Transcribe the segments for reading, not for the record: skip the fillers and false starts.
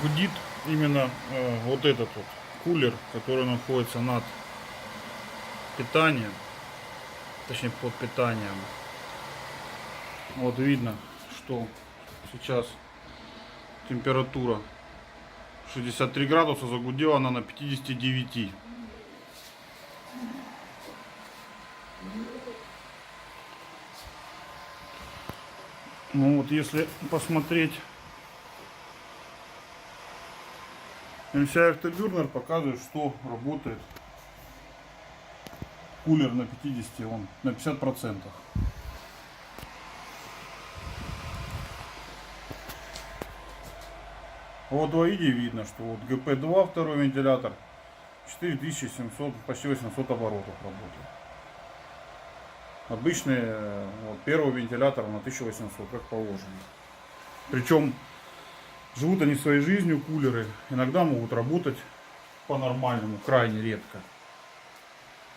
гудит именно вот этот вот кулер, который находится над питанием, точнее под питанием. Вот видно, что сейчас температура 63 градуса, загудела она на 59. Ну вот если посмотреть, MCI Afterburner показывает, что работает кулер на 50, он на 50%. Вот в виде видно, что вот GP2 второй вентилятор 4700, почти 800 оборотов работает. Обычный вот, первый вентилятор на 1800, как положено. Причем живут они своей жизнью, кулеры. Иногда могут работать по-нормальному, крайне редко.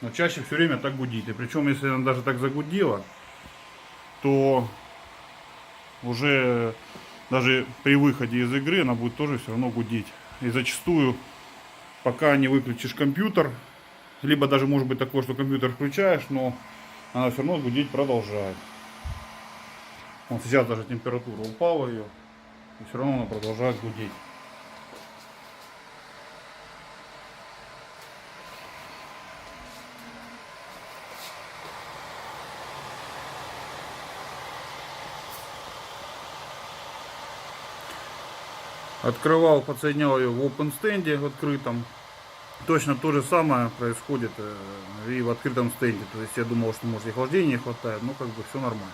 Но чаще все время так гудит. И причем, если она даже так загудела, то уже даже при выходе из игры она будет тоже все равно гудеть. И зачастую, пока не выключишь компьютер, либо даже может быть такое, что компьютер включаешь, но она все равно гудеть продолжает. Вот сейчас даже температура упала ее, и все равно она продолжает гудеть. Открывал, подсоединял ее в open стенде, в открытом. Точно то же самое происходит и в открытом стенде. То есть я думал, что может и охлаждения не хватает, но как бы все нормально.